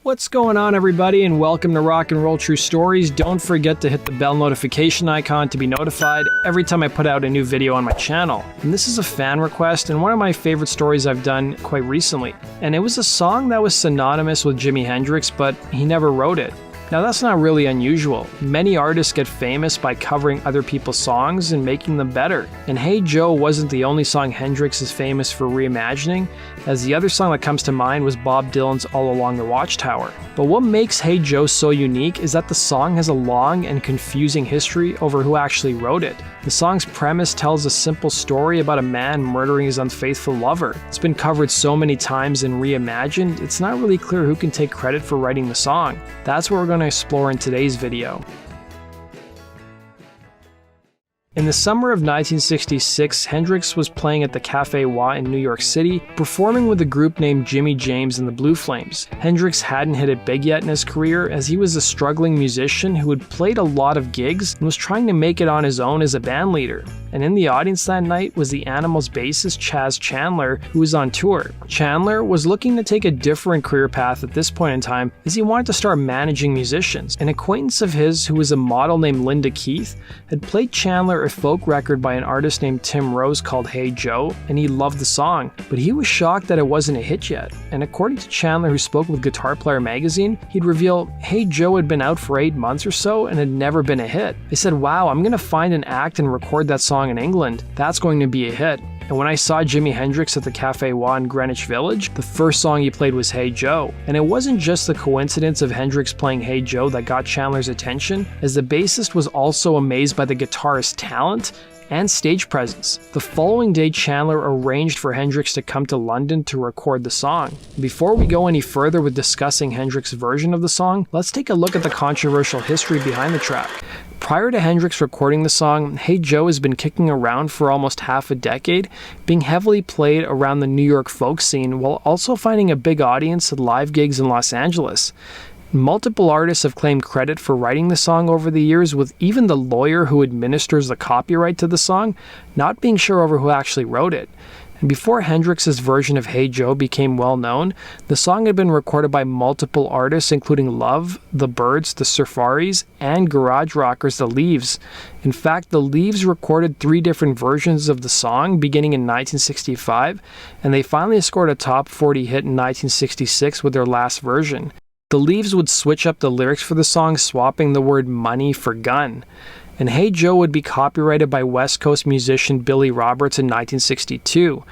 What's going on, everybody, and welcome to Rock and Roll True Stories. Don't forget to hit the bell notification icon to be notified every time I put out a new video on my channel. And this is a fan request and one of my favorite stories I've done quite recently. And it was a song that was synonymous with Jimi Hendrix, but he never wrote it. Now that's not really unusual. Many artists get famous by covering other people's songs and making them better. And Hey Joe wasn't the only song Hendrix is famous for reimagining, as the other song that comes to mind was Bob Dylan's All Along the Watchtower. But what makes Hey Joe so unique is that the song has a long and confusing history over who actually wrote it. The song's premise tells a simple story about a man murdering his unfaithful lover. It's been covered so many times and reimagined, it's not really clear who can take credit for writing the song. That's what we're going to explore in today's video. In the summer of 1966, Hendrix was playing at the Cafe Wha in New York City, performing with a group named Jimmy James and the Blue Flames. Hendrix hadn't hit it big yet in his career, as he was a struggling musician who had played a lot of gigs and was trying to make it on his own as a band leader. And in the audience that night was the Animals bassist Chas Chandler, who was on tour. Chandler was looking to take a different career path at this point in time, as he wanted to start managing musicians. An acquaintance of his, who was a model named Linda Keith, had played Chandler a folk record by an artist named Tim Rose called Hey Joe, and he loved the song, but he was shocked that it wasn't a hit yet. And according to Chandler, who spoke with Guitar Player magazine, he'd reveal Hey Joe had been out for 8 months or so and had never been a hit. They said, wow, I'm gonna find an act and record that song in England. That's going to be a hit. And when I saw Jimi Hendrix at the Cafe Wha in Greenwich Village, the first song he played was Hey Joe. And it wasn't just the coincidence of Hendrix playing Hey Joe that got Chandler's attention, as the bassist was also amazed by the guitarist's talent and stage presence. The following day, Chandler arranged for Hendrix to come to London to record the song. Before we go any further with discussing Hendrix's version of the song, let's take a look at the controversial history behind the track. Prior to Hendrix recording the song, Hey Joe has been kicking around for almost half a decade, being heavily played around the New York folk scene while also finding a big audience at live gigs in Los Angeles. Multiple artists have claimed credit for writing the song over the years, with even the lawyer who administers the copyright to the song not being sure over who actually wrote it. And before Hendrix's version of Hey Joe became well known, the song had been recorded by multiple artists including Love, The Byrds, The Surfaris, and garage rockers The Leaves. In fact, The Leaves recorded 3 different versions of the song beginning in 1965, and they finally scored a top 40 hit in 1966 with their last version. The Leaves would switch up the lyrics for the song, swapping the word money for gun. And Hey Joe would be copyrighted by West Coast musician Billy Roberts in 1962.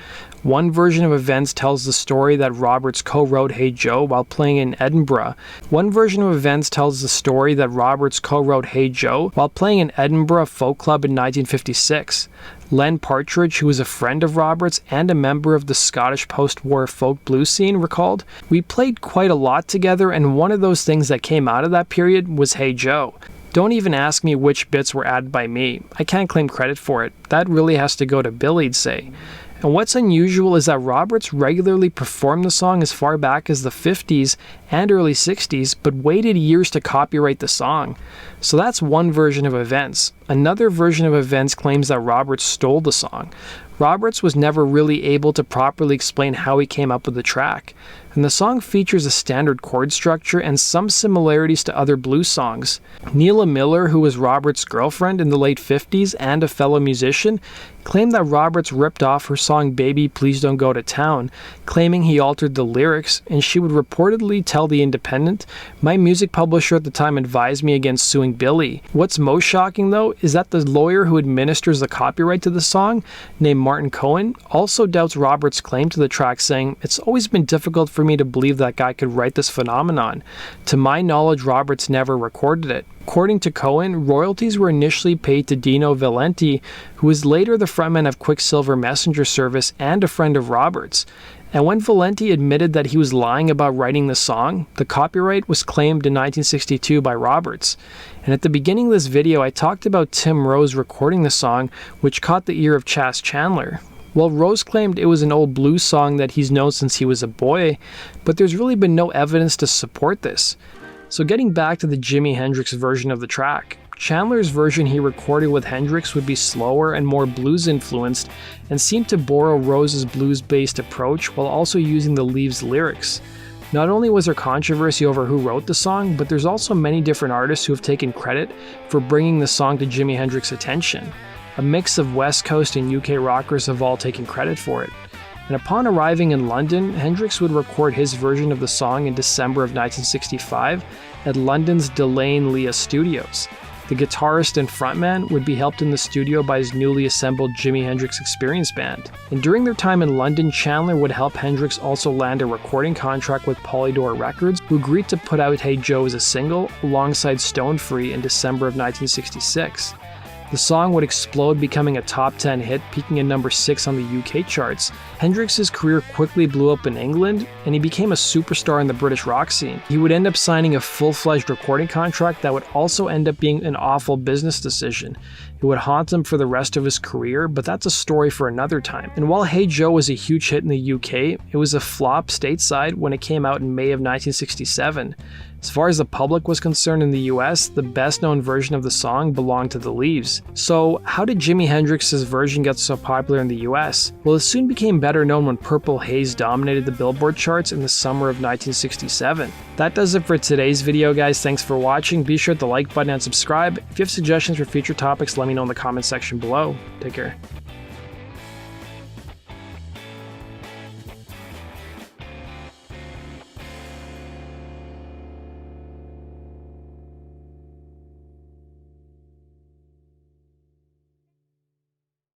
One version of events tells the story that Roberts co-wrote Hey Joe while playing in Edinburgh. One version of events tells the story that Roberts co-wrote Hey Joe while playing in Edinburgh Folk Club in 1956. Len Partridge, who was a friend of Roberts and a member of the Scottish post-war folk blues scene, recalled, "We played quite a lot together, and one of those things that came out of that period was Hey Joe. Don't even ask me which bits were added by me. I can't claim credit for it. That really has to go to Billy'd say." And what's unusual is that Roberts regularly performed the song as far back as the 50s and early 60s, but waited years to copyright the song. So that's one version of events. Another version of events claims that Roberts stole the song. Roberts was never really able to properly explain how he came up with the track. And the song features a standard chord structure and some similarities to other blues songs. Neela Miller, who was Roberts' girlfriend in the late 50s and a fellow musician, claimed that Roberts ripped off her song Baby Please Don't Go to Town, claiming he altered the lyrics, and she would reportedly tell The Independent, "My music publisher at the time advised me against suing Billy." What's most shocking though is that the lawyer who administers the copyright to the song, named Martin Cohen, also doubts Roberts' claim to the track, saying, "It's always been difficult for me to believe that guy could write this phenomenon. To my knowledge, Roberts never recorded it." According to Cohen, royalties were initially paid to Dino Valenti, who was later the frontman of Quicksilver Messenger Service and a friend of Roberts. And when Valenti admitted that he was lying about writing the song, the copyright was claimed in 1962 by Roberts. And at the beginning of this video, I talked about Tim Rose recording the song, which caught the ear of Chas Chandler. Well, Rose claimed it was an old blues song that he's known since he was a boy, but there's really been no evidence to support this. So getting back to the Jimi Hendrix version of the track, Chandler's version he recorded with Hendrix would be slower and more blues influenced and seemed to borrow Rose's blues-based approach while also using the Leaves lyrics. Not only was there controversy over who wrote the song, but there's also many different artists who have taken credit for bringing the song to Jimi Hendrix's attention. A mix of West Coast and UK rockers have all taken credit for it. And upon arriving in London, Hendrix would record his version of the song in December of 1965 at London's Delane Lea Studios. The guitarist and frontman would be helped in the studio by his newly assembled Jimi Hendrix Experience Band. And during their time in London, Chandler would help Hendrix also land a recording contract with Polydor Records, who agreed to put out Hey Joe as a single alongside Stone Free in December of 1966. The song would explode, becoming a top 10 hit, peaking at number 6 on the UK charts. Hendrix's career quickly blew up in England, and he became a superstar in the British rock scene. He would end up signing a full-fledged recording contract that would also end up being an awful business decision. It would haunt him for the rest of his career, but that's a story for another time. And while Hey Joe was a huge hit in the UK, it was a flop stateside when it came out in May of 1967. As far as the public was concerned in the US, the best-known version of the song belonged to The Leaves. So, how did Jimi Hendrix's version get so popular in the US? Well, it soon became better known when Purple Haze dominated the Billboard charts in the summer of 1967. That does it for today's video, guys. Thanks for watching. Be sure to like button and subscribe. If you have suggestions for future topics, let me know in the comment section below. Take care.